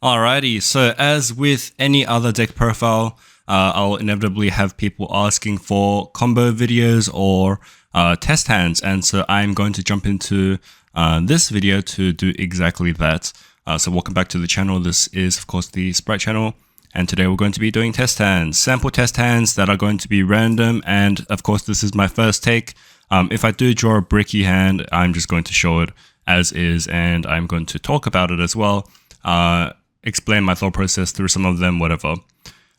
Alrighty, so as with any other deck profile, I'll inevitably have people asking for combo videos or test hands, and so I'm going to jump into this video to do exactly that. So welcome back to the channel. This is of course the Sprite channel, and today we're going to be doing test hands, sample test hands that are going to be random, and of course this is my first take. If I do draw a bricky hand, I'm just going to show it as is, and I'm going to talk about it as well. Explain my thought process through some of them, whatever.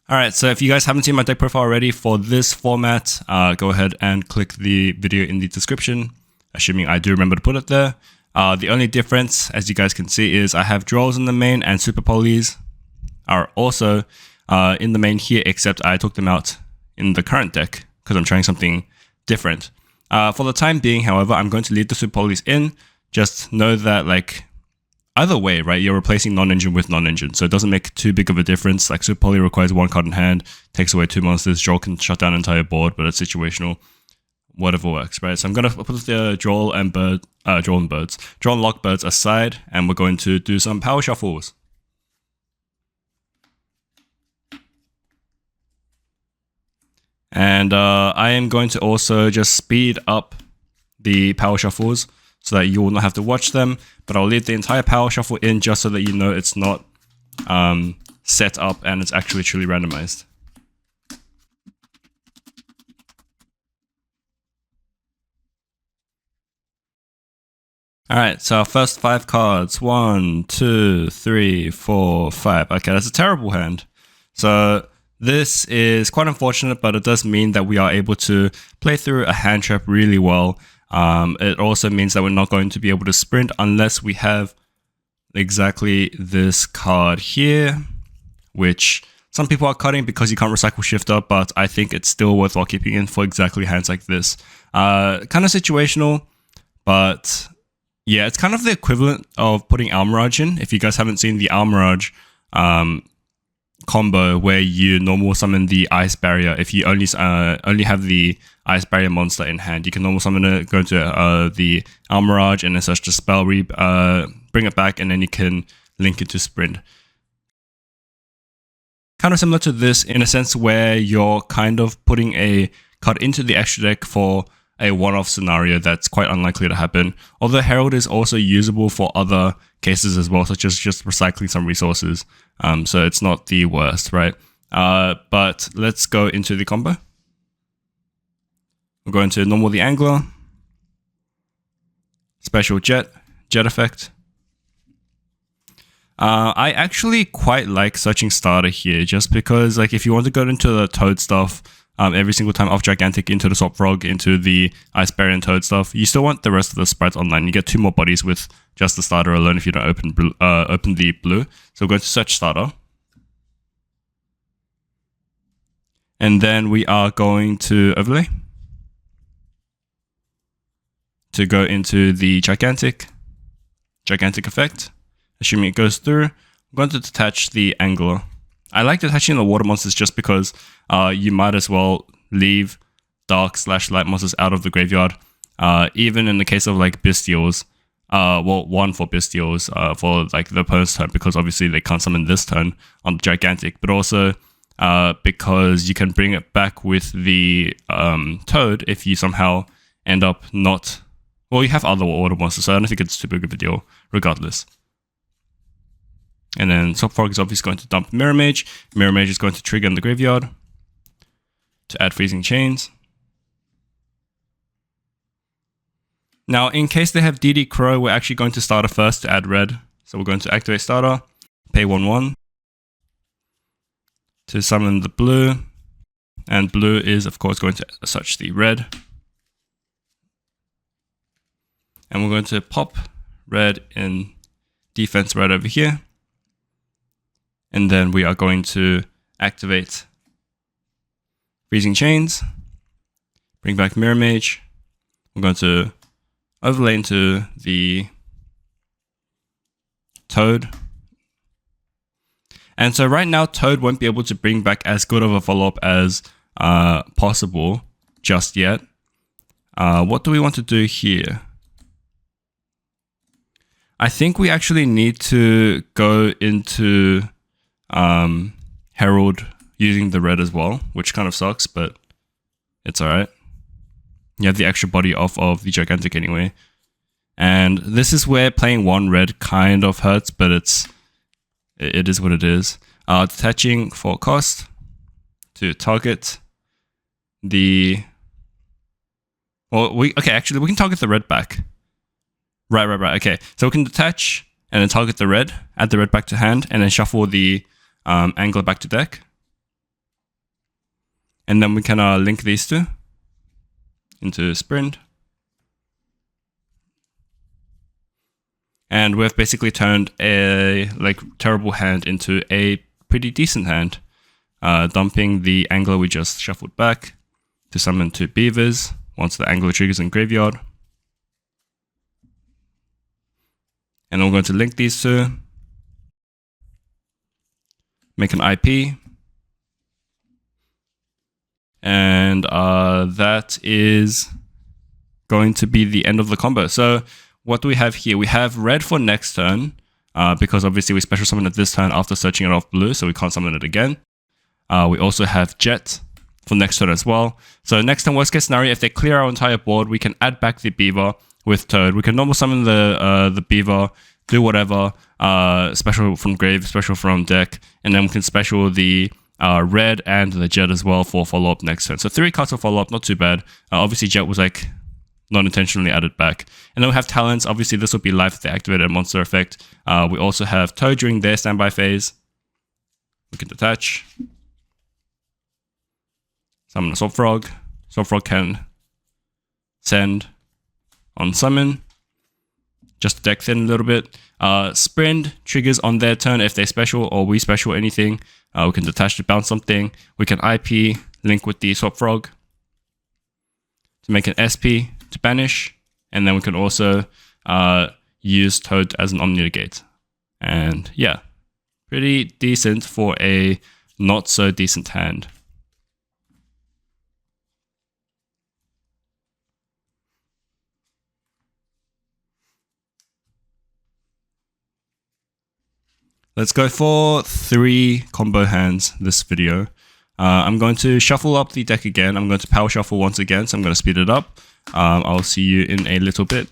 Alright, so if you guys haven't seen my deck profile already for this format, go ahead and click the video in the description, assuming I do remember to put it there. The only difference, as you guys can see, is I have draws in the main and super polys are also in the main here, except I took them out in the current deck because I'm trying something different. For the time being, however, I'm going to leave the super polys in. Just know that, like, either way, right, you're replacing non-engine with non-engine, so it doesn't make too big of a difference. Like, Super Poly requires one card in hand, takes away 2 monsters, draw can shut down an entire board, but it's situational, whatever works, right? So I'm going to put the draw and lock birds aside, and we're going to do some power shuffles. And I am going to also just speed up the power shuffles so that you will not have to watch them, but I'll leave the entire power shuffle in just so that you know it's not set up and it's actually truly randomized. Alright, so our first 5 cards. 1, 2, 3, 4, 5. Okay, that's a terrible hand. So this is quite unfortunate, but it does mean that we are able to play through a hand trap really well. It also means that we're not going to be able to sprint unless we have exactly this card here, which some people are cutting because you can't recycle shifter, but I think it's still worthwhile keeping in for exactly hands like this. Kind of situational, but yeah, it's kind of the equivalent of putting Almirage in. If you guys haven't seen the Almirage combo where you normal summon the ice barrier, if you only have the ice barrier monster in hand, you can normal summon it, go to the Almirage, and then search the spell, bring it back, and then you can link it to sprint. Kind of similar to this in a sense where you're kind of putting a card into the extra deck for a one-off scenario that's quite unlikely to happen. Although Herald is also usable for other cases as well, such as just recycling some resources. So it's not the worst, right? But let's go into the combo. We're going to normal the Angler, special jet effect. I actually quite like searching starter here, just because, like, if you want to go into the Toad stuff, every single time off Gigantic into the Swap Frog, into the Ice Barrier and Toad stuff, you still want the rest of the sprites online. You get 2 more bodies with just the starter alone if you don't open the blue. So we're going to search starter. And then we are going to overlay to go into the Gigantic effect. Assuming it goes through, I'm going to detach the Angler. I like detaching the water monsters just because you might as well leave dark/light monsters out of the graveyard. Even in the case of like Bestials, well, 1 for Bestials for like the opponent's turn, because obviously they can't summon this turn on the Gigantic, but also because you can bring it back with the Toad if you somehow end up not. Well, you have other water monsters, so I don't think it's too big of a deal regardless. And then Swap Frog is obviously going to dump Mirror Mage. Mirror Mage is going to trigger in the graveyard to add Freezing Chains. Now, in case they have DD Crow, we're actually going to starter first to add red. So we're going to activate starter, pay 1/1 to summon the blue. And blue is, of course, going to search the red. And we're going to pop red in defense right over here. And then we are going to activate Freezing Chains, bring back Mirror Mage. We're going to overlay into the Toad. And so right now, Toad won't be able to bring back as good of a follow-up as possible just yet. What do we want to do here? I think we actually need to go into Herald using the red as well, which kind of sucks, but it's alright. You have the extra body off of the Gigantic anyway. And this is where playing one red kind of hurts, but it is what it is. Detaching for cost to target the... Well, actually, we can target the red back. Right. Okay, so we can detach and then target the red, add the red back to hand, and then shuffle the angler back to deck. And then we can link these two into Sprint. And we've basically turned a terrible hand into a pretty decent hand, dumping the angler we just shuffled back to summon 2 beavers once the angler triggers in graveyard. And I'm going to link these two, make an IP, and that is going to be the end of the combo. So what do we have here? We have red for next turn, because obviously we special summon it this turn after searching it off blue, so we can't summon it again. We also have jet for next turn as well. So next turn, worst case scenario, if they clear our entire board, we can add back the beaver with Toad. We can normal summon the beaver, do whatever, special from grave, special from deck, and then we can special the red and the jet as well for follow-up next turn. So 3 cards for follow-up, not too bad. Obviously jet was not intentionally added back. And then we have talents. Obviously this will be live if they activate a monster effect. We also have Toad during their standby phase. We can detach. Summon a Swap Frog. Swap Frog can send on summon, just deck thin a little bit. Sprint triggers on their turn if they special or we special anything. We can detach to bounce something. We can IP, link with the Swap Frog to make an SP to banish. And then we can also use Toad as an Omni Negate. And yeah, pretty decent for a not so decent hand. Let's go for 3 combo hands this video. I'm going to shuffle up the deck again. I'm going to power shuffle once again, so I'm going to speed it up. I'll see you in a little bit.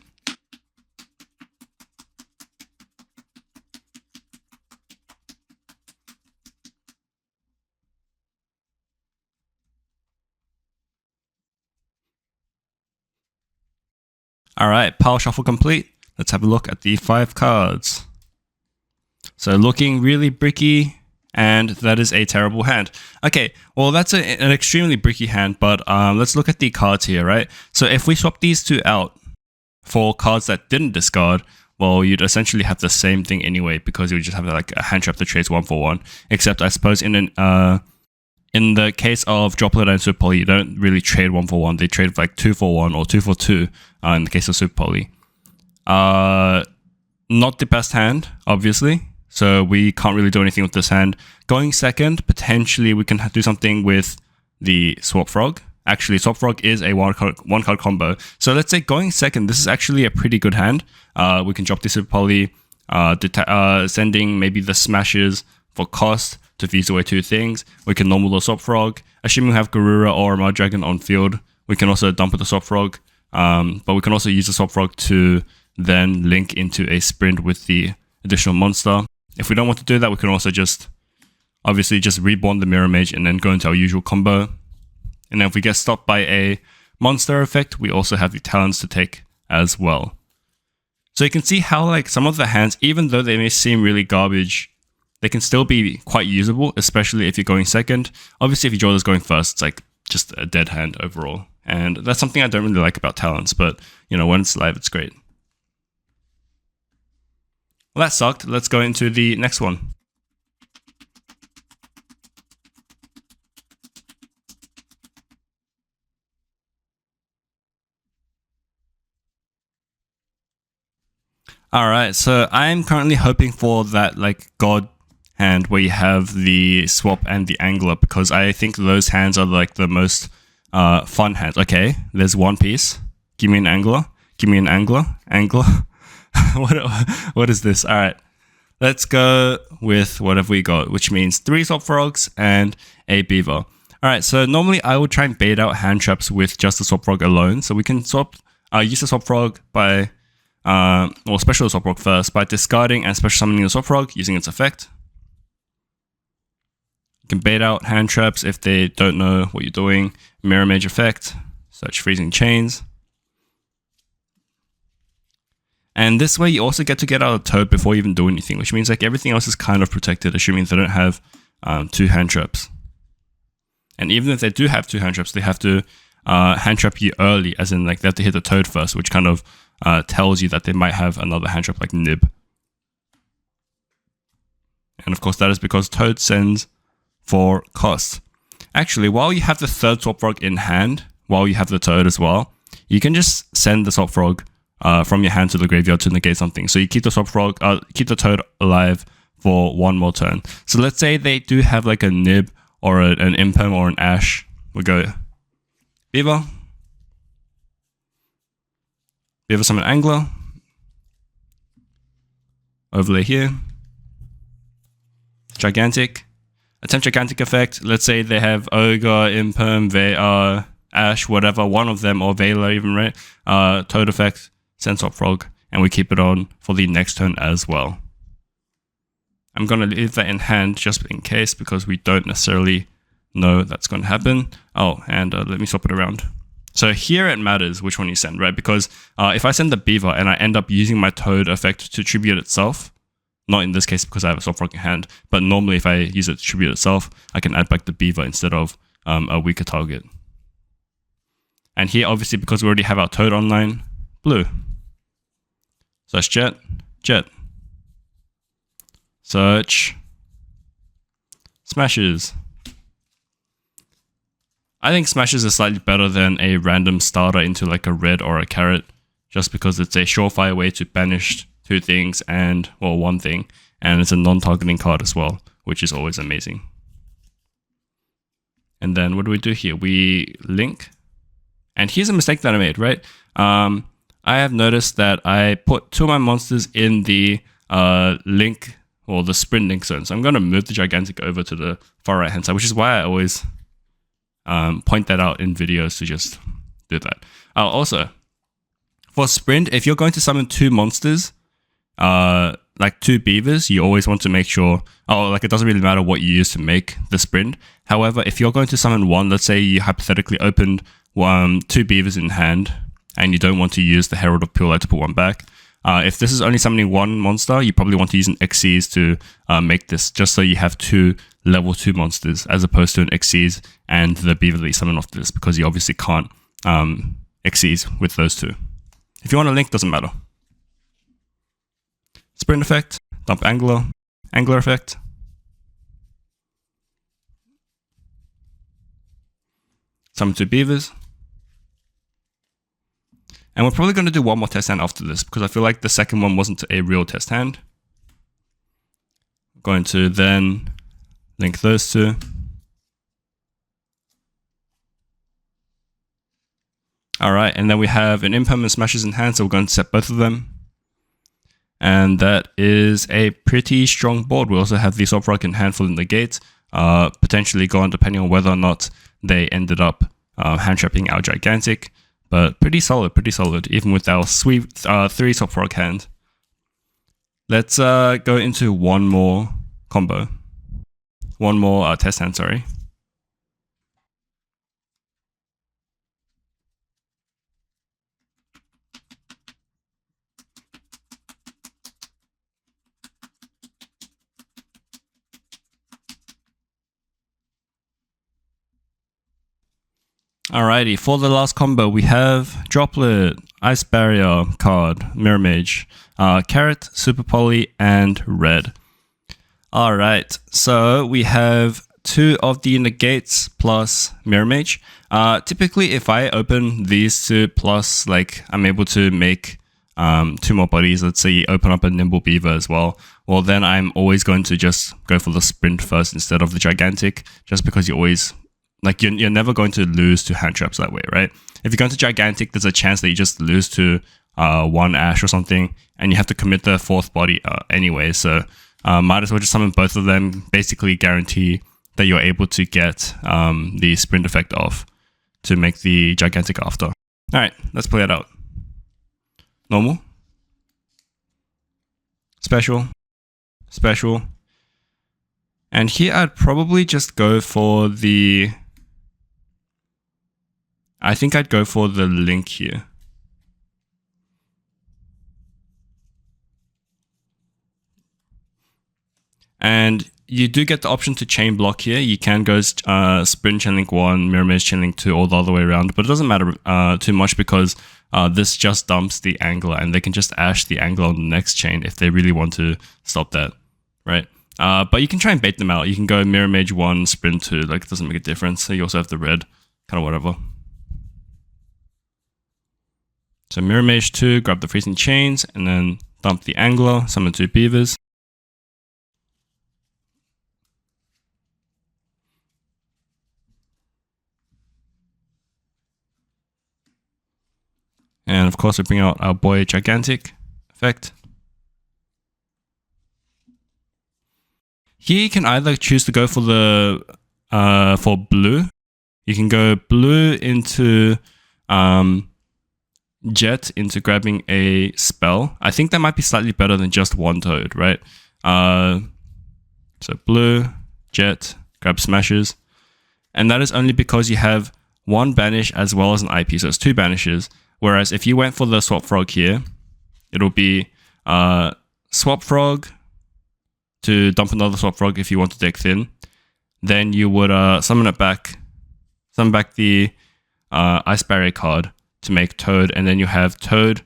Alright, power shuffle complete. Let's have a look at the 5 cards. So looking really bricky, and that is a terrible hand. Okay, well that's an extremely bricky hand, but let's look at the cards here, right? So if we swap these 2 out for cards that didn't discard, well, you'd essentially have the same thing anyway, because you would just have a hand trap that trades 1 for 1. Except I suppose in the case of Droplet and Super Poly, you don't really trade 1 for 1. They trade 2 for 1 or 2 for 2 in the case of Super Poly. Not the best hand, obviously. So we can't really do anything with this hand. Going second, potentially we can do something with the Swap Frog. Actually, Swap Frog is a one card combo. So let's say going second, this is actually a pretty good hand. We can drop the Super Poly, sending maybe the Smashes for cost to fuse away 2 things. We can normal the Swap Frog. Assuming we have Garura or Mud Dragon on field, we can also dump with the Swap Frog. But we can also use the Swap Frog to then link into a Sprint with the additional monster. If we don't want to do that, we can also obviously just reborn the Mirror Mage and then go into our usual combo. And then if we get stopped by a monster effect, we also have the talents to take as well. So you can see how some of the hands, even though they may seem really garbage, they can still be quite usable, especially if you're going second. Obviously, if you draw this going first, it's just a dead hand overall. And that's something I don't really like about talents, but when it's live, it's great. Well, that sucked. Let's go into the next one. Alright, so I'm currently hoping for that God hand where you have the swap and the angler, because I think those hands are the most fun hands. Okay, there's one piece. Give me an angler. Give me an angler. Angler. what is this? All right. Let's go with whatever we got, which means 3 swap frogs and a beaver. All right, so normally I would try and bait out hand traps with just the swap frog alone. So we can use the swap frog by, or special swap frog first by discarding and special summoning the swap frog using its effect. You can bait out hand traps if they don't know what you're doing. Mirror Mage effect, such freezing chains. And this way you also get to get out a toad before you even do anything, which means like everything else is kind of protected, assuming they don't have 2 hand traps. And even if they do have 2 hand traps, they have to hand trap you early, as in like they have to hit the toad first, which kind of tells you that they might have another hand trap like Nib. And of course that is because toad sends for cost. Actually, while you have the 3rd swap frog in hand, while you have the toad as well, you can just send the swap frog from your hand to the graveyard to negate something. So you keep the swap frog, keep the toad alive for 1 more turn. So let's say they do have like a Nib or an Imperm or an Ash. We'll go Beaver. Beaver summon Angler. Overlay here. Gigantic. Attempt Gigantic effect. Let's say they have Ogre, Imperm, Ash, whatever, one of them, or Veiler even, right? Toad effect. Send swap frog, and we keep it on for the next turn as well. I'm going to leave that in hand just in case, because we don't necessarily know that's going to happen. Oh, and let me swap it around. So here it matters which one you send, right? Because if I send the beaver and I end up using my toad effect to tribute itself, not in this case because I have a swap frog in hand, but normally if I use it to tribute itself, I can add back the beaver instead of a weaker target. And here, obviously, because we already have our toad online, blue. Search Jet. Search. Smashes. I think Smashes is slightly better than a random starter into like a red or a carrot, just because it's a surefire way to banish 2 things and, well, 1 thing, and it's a non-targeting card as well, which is always amazing. And then what do we do here? We link. And here's a mistake that I made, right? I have noticed that I put 2 of my monsters in the link, or the sprint link zone. So I'm going to move the Gigantic over to the far right hand side, which is why I always point that out in videos to just do that. Also, for sprint, if you're going to summon 2 monsters, like 2 beavers, you always want to make sure, like it doesn't really matter what you use to make the sprint. However, if you're going to summon 1, let's say you hypothetically opened 2 beavers in hand, and you don't want to use the Herald of Pure Light to put 1 back. If this is only summoning 1 monster, you probably want to use an Xyz to make this, just so you have 2 level 2 monsters, as opposed to an Xyz and the beaver that you summon off this, because you obviously can't Xyz with those 2. If you want a link, doesn't matter. Sprint effect, dump Angler effect. Summon 2 beavers. And we're probably going to do 1 more test hand after this, because I feel like the second one wasn't a real test hand. I'm going to then link those 2. Alright, and then we have an Imperm and Smashes in hand, so we're going to set both of them. And that is a pretty strong board. We also have the Swap Rock in hand for the negate, potentially gone depending on whether or not they ended up hand trapping our Gigantic. But pretty solid, even with our sweet 3 Swap Frog hand. Let's go into 1 more combo. 1 more test hand, sorry. Alrighty, for the last combo, we have Droplet, Ice Barrier card, Mirror Mage, Carrot, Super Poly, and Red. Alright, so we have 2 of the negates plus Mirror Mage. Typically, if I open these 2 plus, like, I'm able to make 2 more bodies, let's say you open up a Nimble Beaver as well, well then I'm always going to just go for the Sprint first instead of the Gigantic, just because you always... like, you're never going to lose to hand traps that way, right? If you're going to Gigantic, there's a chance that you just lose to 1 Ash or something, and you have to commit the 4th body anyway. So might as well just summon both of them, basically guarantee that you're able to get the sprint effect off to make the gigantic after. Alright, let's play it out. Normal. Special. Special. And here I'd probably just go for the... I think I'd go for the link here. And you do get the option to chain block here. You can go sprint chain link 1, mirror mage chain link 2, all the other way around, but it doesn't matter too much because this just dumps the angler, and they can just ash the angler on the next chain if they really want to stop that, right? But you can try and bait them out. You can go mirror mage 1, sprint 2, like it doesn't make a difference. So you also have the red, kind of whatever. So mirror mage 2, grab the freezing chains, and then dump the angler, summon 2 beavers. And of course, we bring out our boy gigantic effect. Here you can either choose to go for the for blue. You can go blue into jet into grabbing a spell. I think that might be slightly better than just one toad, right? So blue, jet, grab smashes. And that is only because you have 1 banish as well as an IP, so it's 2 banishes. Whereas if you went for the swap frog here, it'll be swap frog to dump another swap frog if you want to deck thin. Then you would summon back the ice barrier card to make toad, and then you have toad,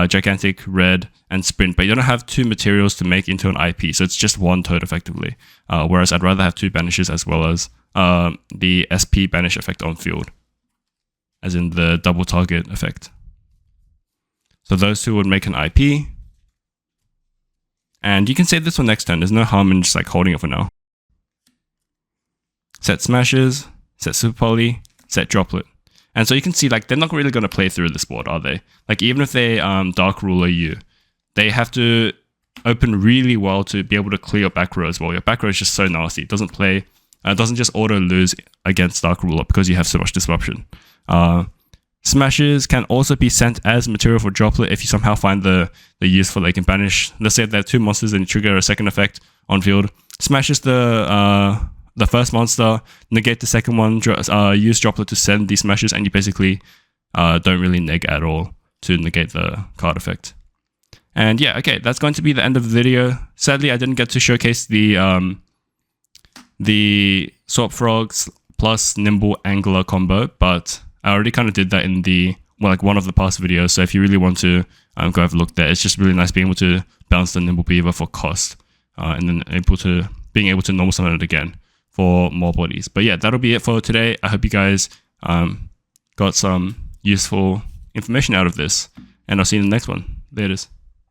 gigantic, red, and sprint. But you don't have 2 materials to make into an IP, so it's just 1 toad effectively. Whereas I'd rather have 2 banishes as well as the SP banish effect on field, as in the double target effect. So those 2 would make an IP. And you can save this for next turn. There's no harm in just like holding it for now. Set smashes, set super poly, set droplet. And so you can see like they're not really going to play through this board, are they? Like even if they dark ruler you, they have to open really well to be able to clear your back row as well. Your back row is just so nasty. It doesn't play, doesn't just auto lose against dark ruler because you have so much disruption. Smashes can also be sent as material for droplet if you somehow find the use for they can banish. Let's say there are 2 monsters and you trigger a second effect on field. Smashes the first monster, negate the second one, use droplet to send these smashes, and you basically don't really neg at all to negate the card effect. And yeah, okay, that's going to be the end of the video. Sadly, I didn't get to showcase the swap frogs plus nimble angler combo, but I already kind of did that in the one of the past videos. So if you really want to go have a look there, it's just really nice being able to bounce the nimble beaver for cost, and then being able to normal summon it again for more bodies. But yeah, that'll be it for today. I hope you guys got some useful information out of this, and I'll see you in the next one. There it is.